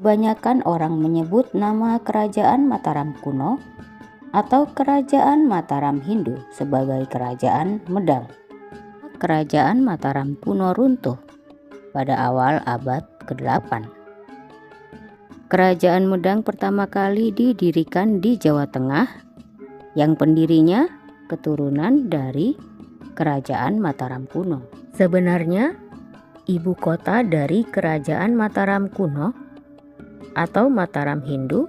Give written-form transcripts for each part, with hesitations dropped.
Kebanyakan orang menyebut nama kerajaan Mataram kuno atau kerajaan Mataram Hindu sebagai kerajaan Medang. Kerajaan Mataram kuno runtuh pada awal abad ke-8. Kerajaan Medang pertama kali didirikan di Jawa Tengah yang pendirinya keturunan dari kerajaan Mataram kuno. Sebenarnya ibu kota dari kerajaan Mataram kuno atau Mataram Hindu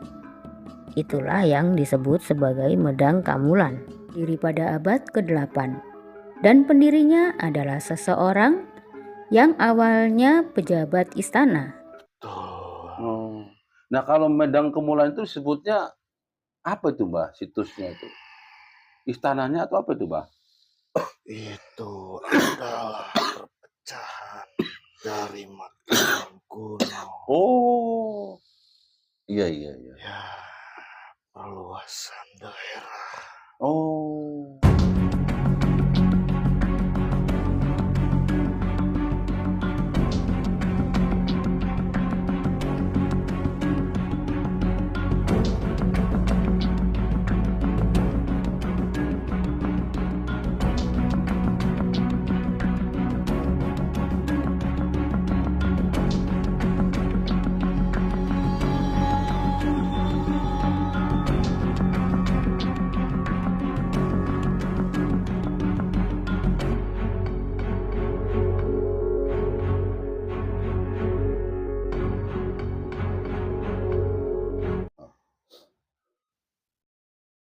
itulah yang disebut sebagai Medang Kamulan, diri pada abad ke-8, dan pendirinya adalah seseorang yang awalnya pejabat istana. Oh. Nah, kalau Medang Kamulan itu disebutnya apa itu, Mbah? Situsnya itu? Istananya atau apa itu, Mbah? Itu adalah perpecahan dari Mataram kuno. Oh, iya. Ya, perluasan daerah. Oh.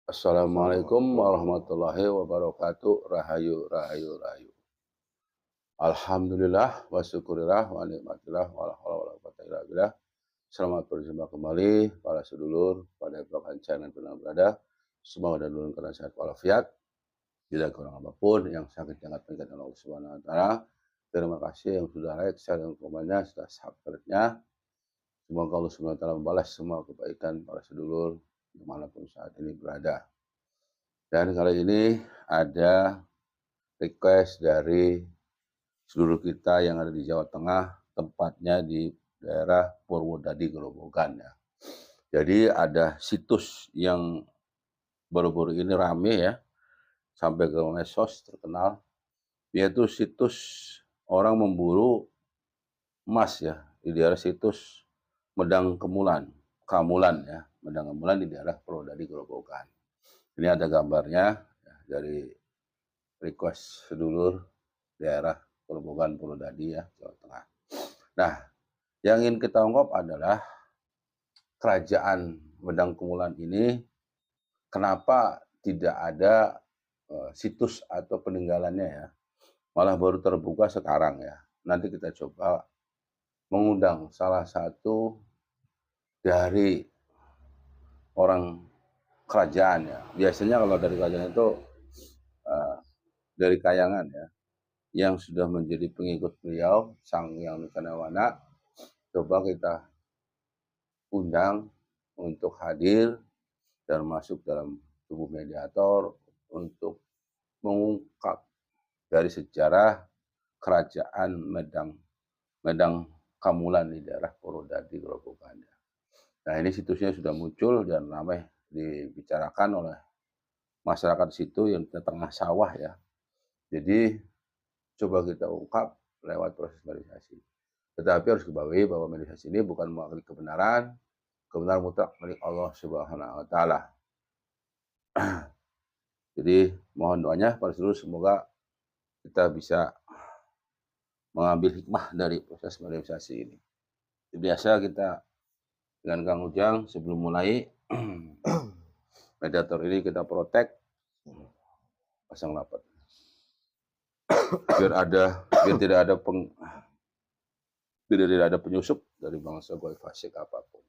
Assalamualaikum warahmatullahi wabarakatuh. Rahayu. Alhamdulillah wa syukurillah wa nikmatillah wa la haula wa la quwwata illa billah. Selamat berjumpa kembali para sedulur pada epokan channel pernah berada. Semoga dan dulur karena sehat walafiat. Tidak kurang apapun yang sakit jangan penyakit Allah Subhanahu wa taala. Terima kasih yang sudah like, share, dan komennya, sudah subscribe-nya. Semoga Allah Subhanahu wa taala membalas semua kebaikan para sedulur dimanapun saat ini berada. Dan kali ini ada request dari seluruh kita yang ada di Jawa Tengah, tepatnya di daerah Purwodadi, Grobogan ya. Jadi ada situs yang baru-baru ini rame ya, sampai ke medsos terkenal, yaitu situs orang memburu emas ya, di daerah situs Medang Kamulan ya, Medang Kamulan di daerah Purwodadi, Grobogan. Ini ada gambarnya ya, dari request sedulur daerah Grobogan Purwodadi ya, Jawa Tengah. Nah, yang ingin kita ungkap adalah kerajaan Medang Kamulan ini kenapa tidak ada situs atau peninggalannya ya, malah baru terbuka sekarang ya. Nanti kita coba mengundang salah satu dari orang kerajaan ya. Biasanya kalau dari kerajaan itu dari kayangan ya, yang sudah menjadi pengikut beliau, Sang Hyang Wicana. Coba kita undang untuk hadir dan masuk dalam tubuh mediator untuk mengungkap dari sejarah kerajaan Medang Kamulan di daerah Purwodadi, Grobogan. Nah, ini situsnya sudah muncul dan ramai dibicarakan oleh masyarakat situ yang di tengah sawah ya. Jadi coba kita ungkap lewat proses mediasi. Tetapi harus diketahui bahwa mediasi ini bukan mewakili kebenaran mutlak milik Allah Subhanahu wa taala. Jadi mohon doanya para seluruh, semoga kita bisa mengambil hikmah dari proses mediasi ini. Biasa kita dengan Kang Ujang sebelum mulai mediator ini kita protek pasang lapat. Biar tidak ada penyusup dari bangsa goib fasik apapun.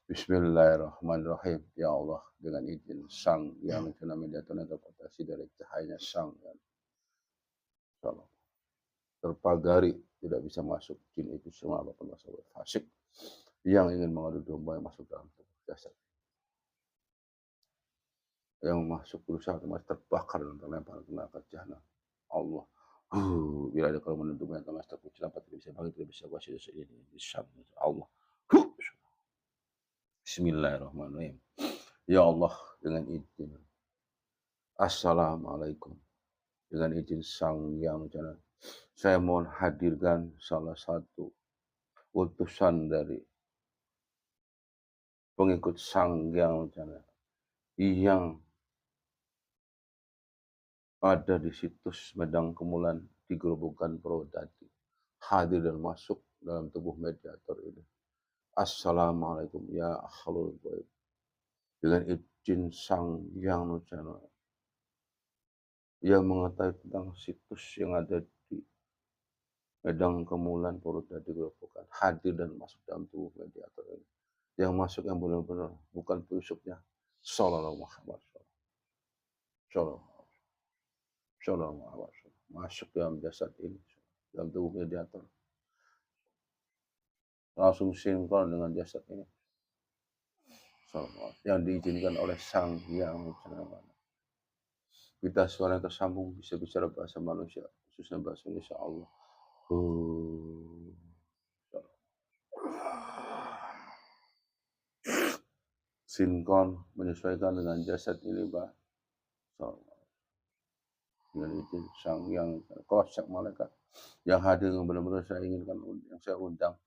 Bismillahirrahmanirrahim. Ya Allah, dengan izin Sang yang Wicana mediator interpretasi dari cahayanya Sang yang terpagari tidak bisa masuk jin itu semua apapun bangsa goib fasik yang ingin mengadu domba yang masuk dalam tubuh jasad, yang masuk berusaha masih terbakar dan terlempar ke neraka jahanam. Allah, bila ada kalau menentukan yang masih terpucil apa tidak bisa bagi tidak bisa kuasa dosa ini. Allah, Bismillahirrahmanirrahim. Ya Allah, dengan izin. Assalamualaikum. Dengan izin Sang Yang Wicana, saya mohon hadirkan salah satu utusan dari pengikut Sang Yang Wicana yang ada di situs Medang Kemulan di Gerobokan Purwodadi, hadir dan masuk dalam tubuh mediator ini. Assalamualaikum ya akhlul ghaib. Dengan izin Sang Yang Wicana yang mengetahui tentang situs yang ada di Medang Kemulan Purwodadi Gerobokan, hadir dan masuk dalam tubuh mediator ini. Yang masuk yang benar-benar bukan penyusupnya. Sallallahu Muhammad. Sallallahu alaihi wasallam. Masuk dalam jasad ini, dalam tubuh mediator. Langsung sinkron dengan jasad ini. Yang diizinkan oleh Sang Yang Wicana. Kita suara yang tersambung bisa bicara bahasa manusia, khususnya bahasa Indonesia Allah. Sinkron menyesuaikan dengan jasad ini, Pak. Dengan izin Sang Yang Kosak malaikat yang hadir yang benar-benar saya inginkan, yang saya undang.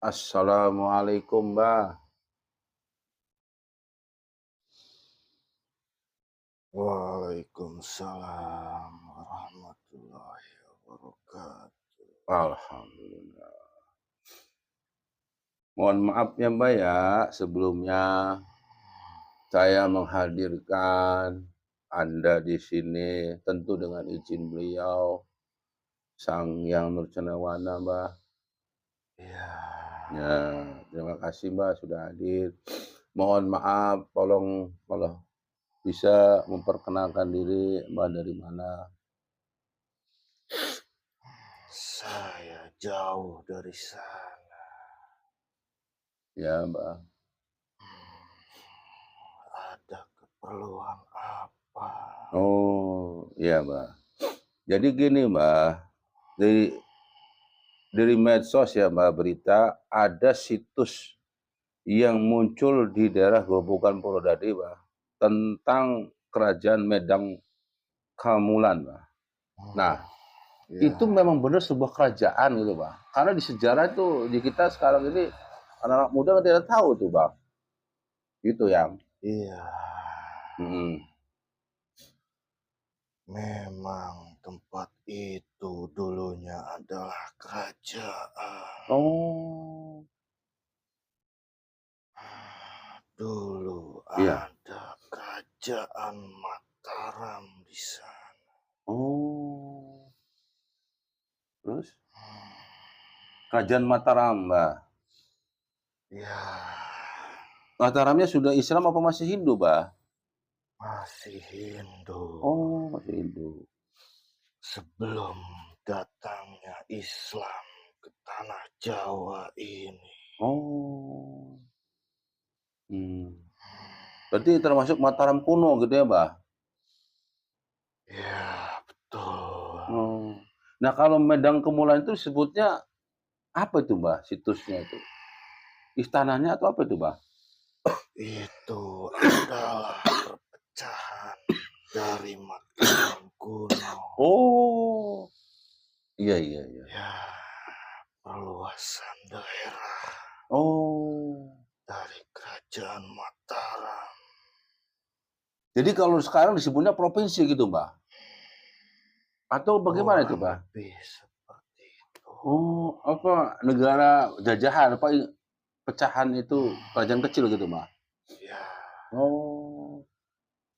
Assalamualaikum, Mbah. Waalaikumsalam warahmatullahi wabarakatuh. Alhamdulillah. Mohon maaf ya, Mbak ya, sebelumnya saya menghadirkan Anda di sini tentu dengan izin beliau Sang Yang Nurcanawana, Mbak. Ya. Ya, terima kasih Mbak sudah hadir. Mohon maaf, tolong kalau bisa memperkenalkan diri, Mbak dari mana? Saya jauh dari sana. Ya, Mbak. Ada keperluan apa? Oh, iya, Mbak. Jadi gini, Mbak. Dari medsos ya, Mbak, berita ada situs yang muncul di daerah Gerobokan Purwodadi, Mbak, tentang kerajaan Medang Kamulan, Mbak. Nah, itu memang benar sebuah kerajaan gitu, Bang. Karena di sejarah itu di kita sekarang ini anak-anak muda kan tidak tahu tuh, Bang. Gitu yang. Iya. Memang tempat itu dulunya adalah kerajaan. Oh. Dulu Iya. ada kerajaan Mataram di sana. Oh. Terus? Kerajaan Mataram, Mbak. Ya. Mataramnya sudah Islam apa masih Hindu, Mbak? Masih Hindu. Oh, masih Hindu. Sebelum datangnya Islam ke tanah Jawa ini. Oh. Berarti termasuk Mataram kuno gitu ya, Mbak? Ya, betul. Oh. Nah, kalau Medang Kemulan itu disebutnya apa itu, Mbak, situsnya itu? Istananya atau apa itu, Mbak? Itu adalah perpecahan dari Mataram kuno. Oh. Iya. Ya, perluasan daerah. Oh. Dari kerajaan Mataram. Jadi kalau sekarang disebutnya provinsi gitu, Mbak? Atau bagaimana itu, Mbak? Lebih seperti itu. Oh, apa negara jajahan, apa pecahan itu kerajaan kecil gitu, Mbak? Ya. Oh.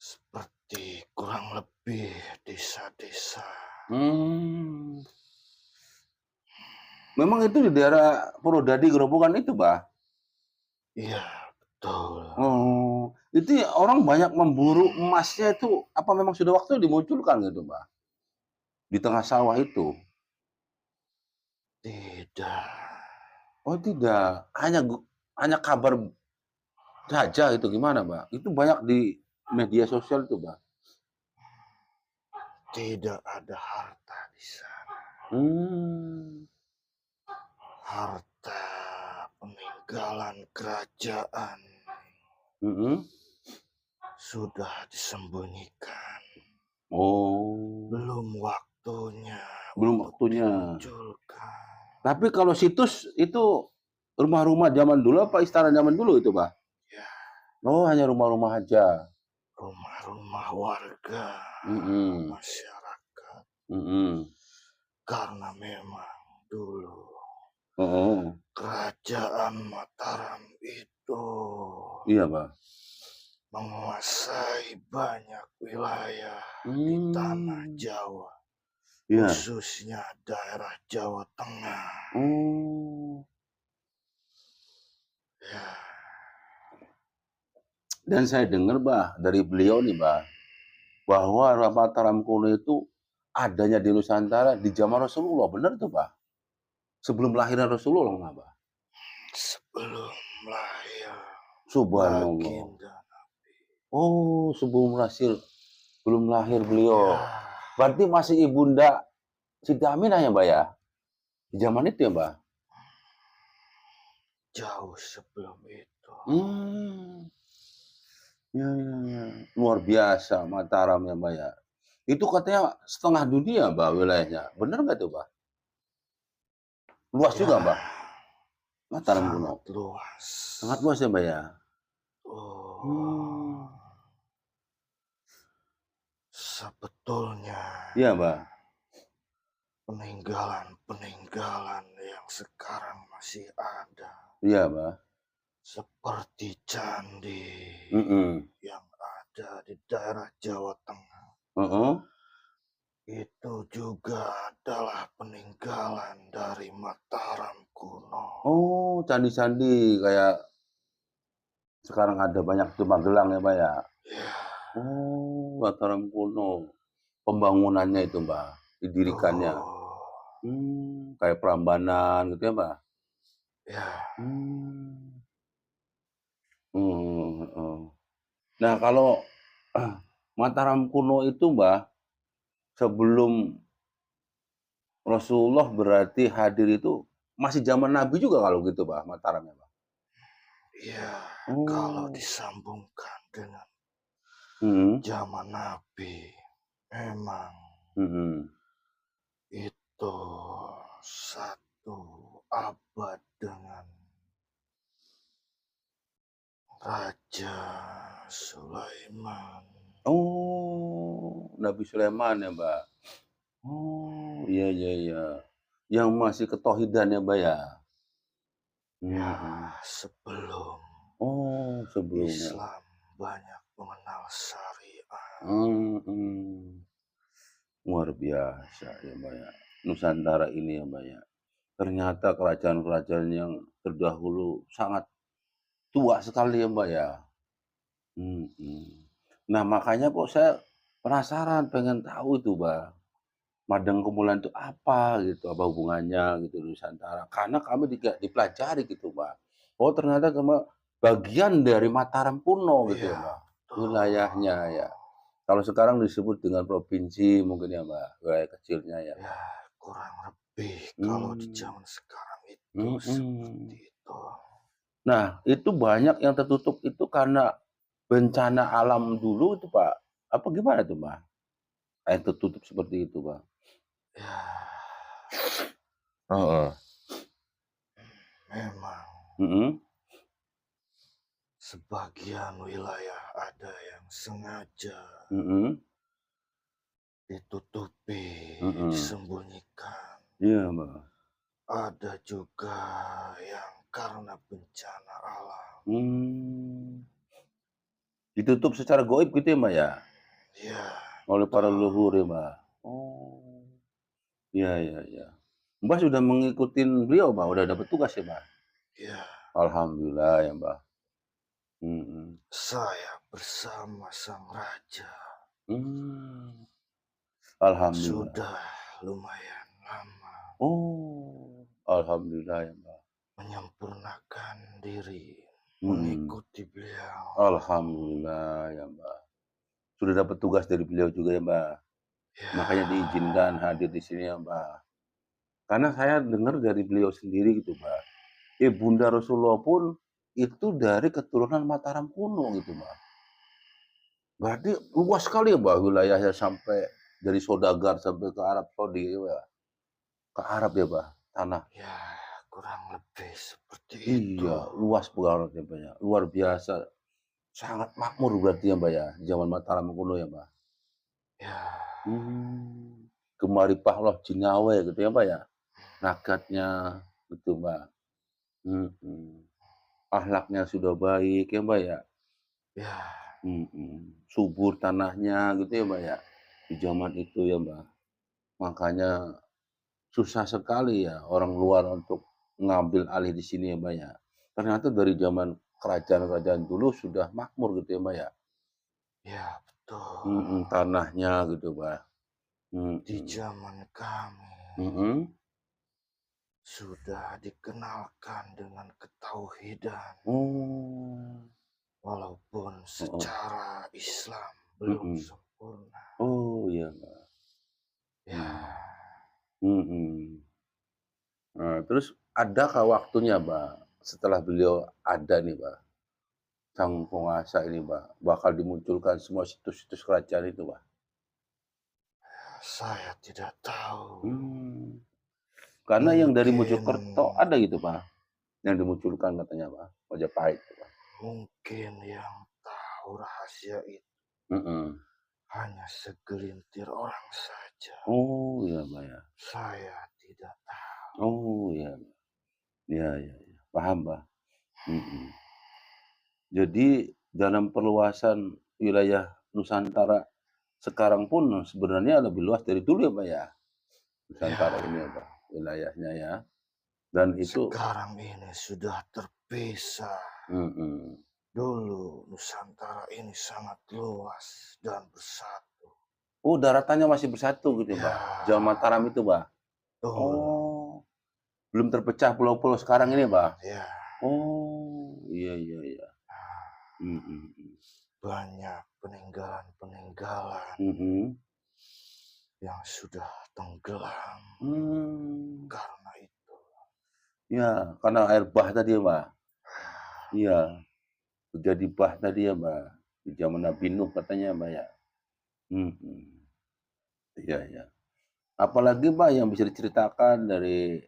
Seperti kurang lebih desa-desa. Memang itu di daerah Purwodadi Gerobokan itu, Mbak? Iya, betul. Oh, itu ya orang banyak memburu emasnya itu, apa memang sudah waktu dimunculkan gitu, Mbak? Di tengah sawah itu? Tidak. Oh tidak, hanya kabar saja itu gimana, Mbak? Itu banyak di media sosial itu, Mbak? Tidak ada harta di sana. Hmm. Harta peninggalan peninggalan kerajaan Mhm. sudah disembunyikan. Oh, Belum waktunya belum untuk waktunya. dimunculkan. Tapi kalau situs itu rumah-rumah zaman dulu apa istana zaman dulu itu, Bah? Ya, Oh, hanya rumah-rumah aja. rumah-rumah warga, Mhm. masyarakat. Mhm. Karena memang dulu Heeh. kerajaan Mataram itu Iya, Bah. menguasai banyak wilayah di tanah Jawa, Iya. khususnya daerah Jawa Tengah. Oh. Ya, Dan saya dengar, Bah, dari beliau nih, Bah, bahwa Mataram kuno itu adanya di Nusantara di zaman Rasulullah, benar tuh, Bah? Sebelum lahirnya Rasulullah, Bah? sebelum lahir Subhanallah. baginda. Oh, belum lahir beliau. Ya, Berarti masih ibunda Siti Aminah ya, Mbak ya? Di zaman itu ya, Mbak? jauh sebelum itu. Ya, ya, ya. Luar biasa Mataram ya, Mbak ya. Itu katanya setengah dunia, Mbak, wilayahnya. Bener nggak tuh, Mbak? Luas juga, Mbak? Mataram kuno. Sangat luas. Sangat luas ya, Mbak ya? Oh, sebetulnya Iya, Mbak. peninggalan-peninggalan yang sekarang masih ada, Iya, Mbak. seperti candi yang ada di daerah Jawa Tengah, itu juga adalah peninggalan dari Mataram kuno. Oh, candi-candi kayak sekarang ada banyak di Magelang ya, Mbak ya? Ya, Oh, Mataram kuno. Pembangunannya itu, Mbak, didirikannya. tuh. Kayak Prambanan gitu ya, Mbak? Ya, Heeh. Nah, kalau Mataram kuno itu, Mbak, sebelum Rasulullah berarti hadir itu masih zaman Nabi juga kalau gitu, Mbak, Mataram ya, Mbak? ya, kalau Oh. disambungkan dengan Mhm. zaman Nabi, memang Mhm. itu satu abad dengan Raja Sulaiman. Oh, Nabi Sulaiman ya, Mbak? Oh, iya, iya, iya. Yang masih ketauhidan ya, Mbak ya? Ya, Mhm. sebelum Oh, sebelumnya. Islam banyak mengenal syariat. Luar biasa ya, Mbak ya. Nusantara ini ya, Mbak ya. Ternyata kerajaan-kerajaan yang terdahulu sangat tua sekali ya, Mbak ya. Mhm. Nah, makanya kok saya penasaran pengen tahu itu, Mbak. Madang Kumulan itu apa gitu, apa hubungannya gitu Nusantara. Karena kami dipelajari gitu, Mbak. Oh, ternyata bagian dari Mataram kuno gitu ya, Ya, Mbak. betul. Wilayahnya ya. Kalau sekarang disebut dengan provinsi mungkin ya, Mbak, wilayah kecilnya ya, Mbak. Ya, kurang lebih kalau di zaman sekarang itu seperti itu. Nah, itu banyak yang tertutup itu karena bencana alam dulu itu, Pak? Apa gimana tuh, Mbak? Yang tertutup seperti itu, Pak? Ya, Heeh. memang Mhm. sebagian wilayah ada yang sengaja Mhm. ditutupi, disembunyikan. Iya, Mbak. Ada juga yang karena bencana alam. Ditutup secara goib gitu ya, Mbak, ya? Ya, Oleh para betul. leluhur ya, Mbak? Oh. Iya, iya, iya. Mbak sudah mengikutin beliau, Mbak? Udah dapat tugas ya, Mbak? Ya, Alhamdulillah ya, Mbak. saya bersama sang raja Mmm. Alhamdulillah. sudah lumayan lama Oh, alhamdulillah ya, Mbak. menyempurnakan diri, Mhm. mengikuti beliau. Alhamdulillah ya, Mbak. Sudah dapat tugas dari beliau juga ya, Mbak. Ya, Makanya diizinkan hadir di sini ya, Mbak. Karena saya dengar dari beliau sendiri gitu, Mbak. Ibunda Rasulullah pun itu dari keturunan Mataram kuno gitu, Mbak. Berarti luas sekali ya, Mbak, wilayahnya sampai dari Saudagar sampai ke Arab Saudi ya, Mbak. Ke Arab ya, Mbak, tanah. Ya, kurang lebih seperti itu. Iya, luas banget ya, Mbak, ya. Luar biasa. Sangat makmur berarti ya, Mbak, ya, zaman Mataram kuno ya, Mbak. Ya, Gemari Pahloh Jinawe gitu ya, Mbak, ya. Nagatnya gitu, Mbak. Mhm. Akhlaknya sudah baik ya, Mbak, ya. ya, Subur tanahnya gitu ya, Mbak, ya. Di zaman itu ya, Mbak. Makanya susah sekali ya orang luar untuk ngambil alih di sini ya, Mbak, ya. Ternyata dari zaman kerajaan-kerajaan dulu sudah makmur gitu ya, Mbak, ya. ya betul. Tanahnya gitu, Mbak. Di Mhm. zaman kami Mhm. sudah dikenalkan dengan ketauhidan, Oh. walaupun Heeh. secara Islam belum Mhm. sempurna. Oh, iya, Mbak. Ya, Mhm. Nah, terus adakah waktunya, Mbak, setelah beliau ada nih, Mbak, sang penguasa ini, Mbak, bakal dimunculkan semua situs-situs kerajaan itu, Mbak? saya tidak tahu. Mmm, karena yang dari Mungkin, Mojokerto ada gitu, Pak, yang dimunculkan katanya, Pak, Majapahit tuh, Pak. mungkin yang tahu rahasia itu Mhm. hanya segelintir orang saja. Oh, iya, Mbak, ya. Saya tidak tahu. Oh, iya. Iya, iya, iya. Paham, Mbak. Mhm. Jadi dalam perluasan wilayah Nusantara sekarang pun sebenarnya lebih luas dari dulu ya, Pak, ya? Nusantara Ya, ini ya, Pak, wilayahnya ya. Dan itu sekarang ini sudah terpisah. mhm. Dulu Nusantara ini sangat luas dan bersatu. Oh, daratannya masih bersatu gitu, Ya, Mbak? Zaman Mataram itu, Mbak? betul. Oh, belum terpecah pulau-pulau sekarang ini, Mbak? Ya, Oh, iya, iya, iya. Mhm, mhm. banyak peninggalan-peninggalan Mhm. yang sudah tenggelam Mmm. karena itu. Iya, karena air bah tadi ya, Mbak? Iya, jadi bah tadi ya, Mbak? Di zaman Nabi Nuh katanya, Mbak, ya? Mhm. Iya, iya. Apalagi, Mbak, yang bisa diceritakan dari,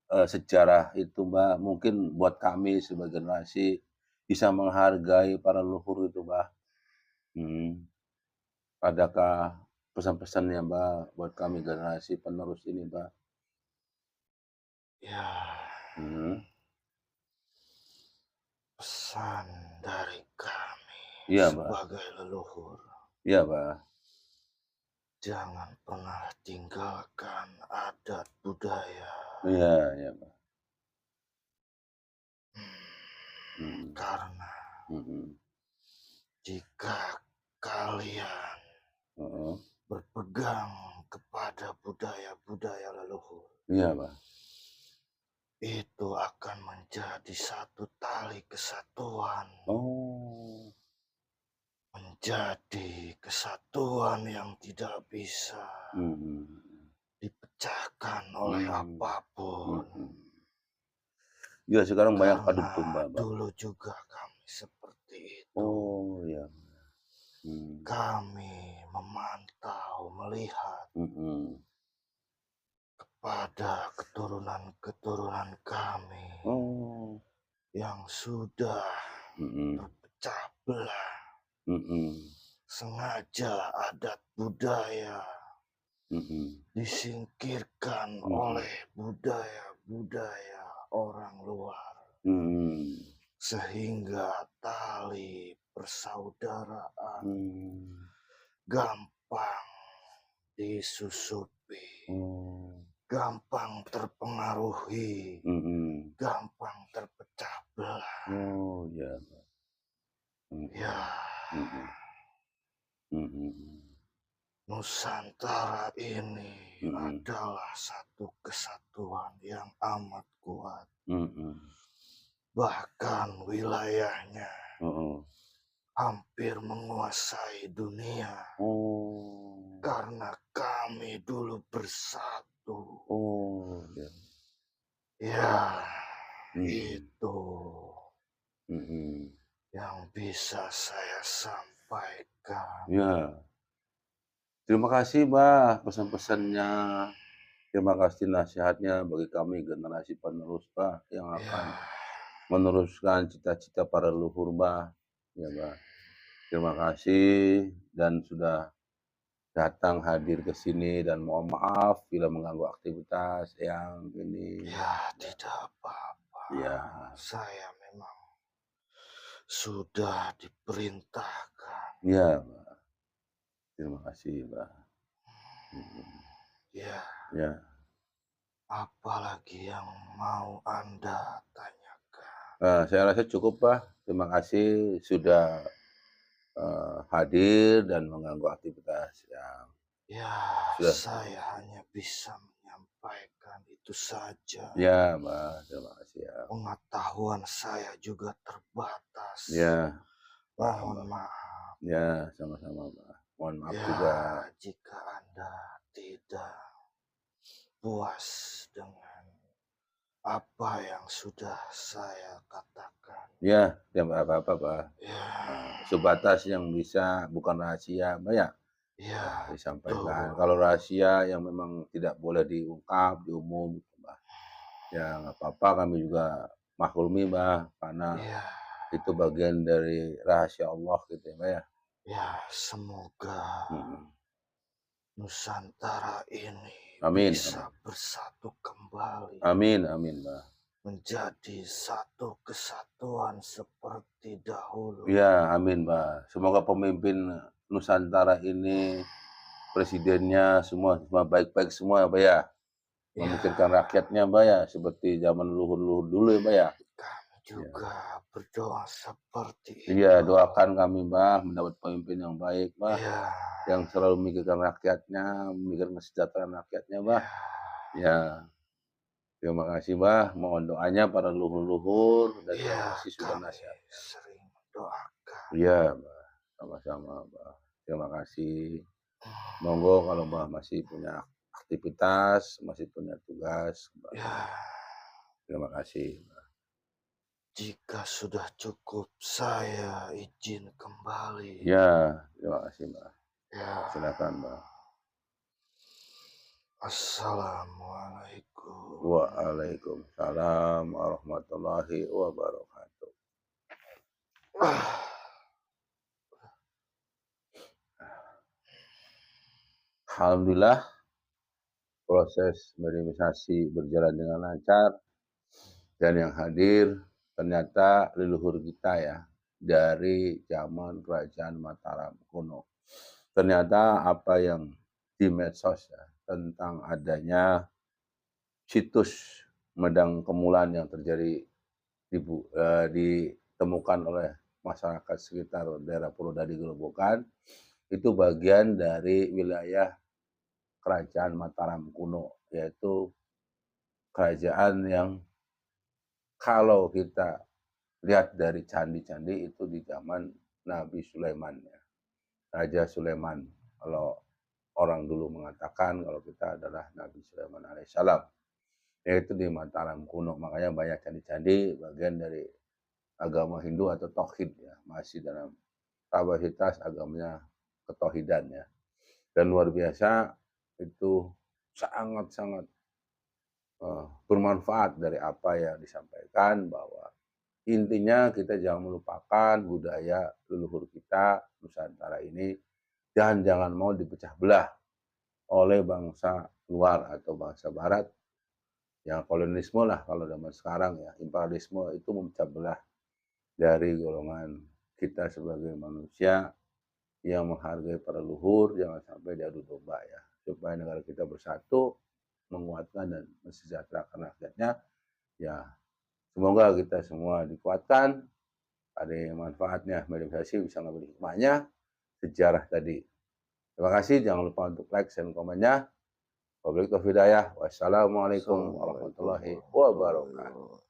sejarah itu, Mbak, mungkin buat kami sebagai generasi bisa menghargai para leluhur itu, Mbak. Mhm. Adakah pesan-pesannya, Mbak, buat kami generasi penerus ini, Mbak? Ya, Mhm. pesan dari kami Iya, Mbak. sebagai leluhur, Iya, Mbak. jangan pernah tinggalkan adat budaya. Iya, iya, Mbak. Hmm, Mhm. karena Mhm. jika kalian Heeh. berpegang kepada budaya-budaya leluhur, Iya, Mbak. itu akan menjadi satu tali kesatuan, Oh. menjadi kesatuan yang tidak bisa Mhm. dipecahkan oleh Mmm. apapun. Mhm. Iya, sekarang banyak adu Karena domba, Mbak. dulu juga kami seperti itu. Oh, iya. Mmm. Kami memantau, melihat Mhm. pada keturunan-keturunan kami Oh. yang sudah Mhm. terpecah belah. Mhm. Sengaja adat budaya Mhm. disingkirkan Mhm. oleh budaya-budaya orang luar. Mhm. Sehingga tali persaudaraan Mmm. gampang disusupi, Oh. gampang terpengaruhi, Mhm. gampang terpecah belah. Oh, iya, Mbak. Ya, Mhm. Mhm. Mhm. Nusantara ini Mhm. adalah satu kesatuan yang amat kuat. Mhm. Bahkan wilayahnya Heeh. hampir menguasai dunia Oh. karena kami dulu bersatu. Oh, iya. Ya, Itu Mhm. yang bisa saya sampaikan. Ya, terima kasih, Mbah, pesan-pesannya. Terima kasih nasihatnya bagi kami generasi penerus, Mbah, yang akan Ya, meneruskan cita-cita para leluhur, Mbah. Ya, Mbah. Terima kasih dan sudah datang hadir ke sini dan mohon maaf bila mengganggu aktivitas yang ini. ya tidak apa-apa. Ya, Saya memang sudah diperintahkan. ya, Mbah. Terima kasih, Mbah. Mhm. Ya, Ya, apalagi yang mau Anda tanyakan? saya rasa cukup, Mbah. Terima kasih sudah hadir dan mengganggu aktivitas yang Ya, sudah. saya hanya bisa menyampaikan itu saja. Ya, Mbah, terima kasih ya. Pengetahuan saya juga terbatas. Ya, paham, Mohon Mbah. maaf. Ya, sama-sama, Mbah. Mohon maaf Ya, juga. jika Anda tidak puas dengan apa yang sudah saya katakan. Ya, tidak apa-apa, Mbah. Ya, Sebatas yang bisa, bukan rahasia, Mbah, ya. ya, Disampaikan. betul. Kalau rahasia yang memang tidak boleh diungkap, diumum, gitu, Mbah. Ya, nggak apa-apa, kami juga maklumi, Mbah, karena Ya, itu bagian dari rahasia Allah, gitu ya, Mbah, ya. ya, semoga Mhm. Nusantara ini Amin, bisa amin. bersatu kembali Amin, amin, Mbah. menjadi satu kesatuan seperti dahulu. Iya, amin, Mbah. Semoga pemimpin Nusantara ini, presidennya semua baik-baik semua, Mbah, ya. Ya, Memikirkan rakyatnya, Mbah, ya, seperti zaman leluhur-leluhur dulu ya, Mbah, ya. kami Iya. juga berdoa seperti Iya, itu. doakan kami, Mbah, mendapat pemimpin yang baik, Mbah, Ya, yang selalu memikirkan rakyatnya, memikirkan kesejahteraan rakyatnya, Mbah. ya, Ya, terima kasih, Mbah. Mohon doanya para leluhur-leluhur dan terima ya, kasih sudah kami nasihatnya. sering mendoakan. Iya, Mbah. Sama-sama, Mbah. Terima kasih. Monggo kalau Mbah masih punya aktivitas, masih punya tugas, Mbah. Ya, Terima kasih. jika sudah cukup, saya izin kembali. Ya, terima kasih, Mbah. Ya, Silakan, Mbah. Assalamualaikum. Waalaikumsalam warahmatullahi wabarakatuh. Ah, Alhamdulillah, proses verifikasi berjalan dengan lancar dan yang hadir ternyata leluhur kita ya dari zaman kerajaan Mataram kuno. Ternyata apa yang di medsos ya tentang adanya situs Medang Kemulan yang terjadi ditemukan oleh masyarakat sekitar daerah Purwodadi Gerobokan itu bagian dari wilayah kerajaan Mataram kuno, yaitu kerajaan yang kalau kita lihat dari candi-candi itu di zaman Nabi Sulaiman ya. Raja Sulaiman. Kalau orang dulu mengatakan kalau kita adalah Nabi Sulaiman alaihissalam. Yaitu di Mataram kuno. Makanya banyak candi-candi bagian dari agama Hindu atau tauhid ya. Masih dalam kapasitas agamanya ketauhidan ya. Dan luar biasa itu sangat-sangat bermanfaat dari apa yang disampaikan bahwa intinya kita jangan melupakan budaya leluhur kita Nusantara ini dan jangan mau dipecah belah oleh bangsa luar atau bangsa barat yang kolonialisme lah kalau zaman sekarang ya, imperialisme itu memecah belah dari golongan kita sebagai manusia yang menghargai para leluhur, jangan sampai diadu domba ya, supaya negara kita bersatu, menguatkan dan mensejahterakan rakyatnya ya. Semoga kita semua dikuatkan, ada yang manfaatnya, verifikasi bisa ngambil hikmahnya, sejarah tadi. Terima kasih, jangan lupa untuk like dan komennya. Wabillahi taufiq hidayah. Wassalamualaikum warahmatullahi wabarakatuh.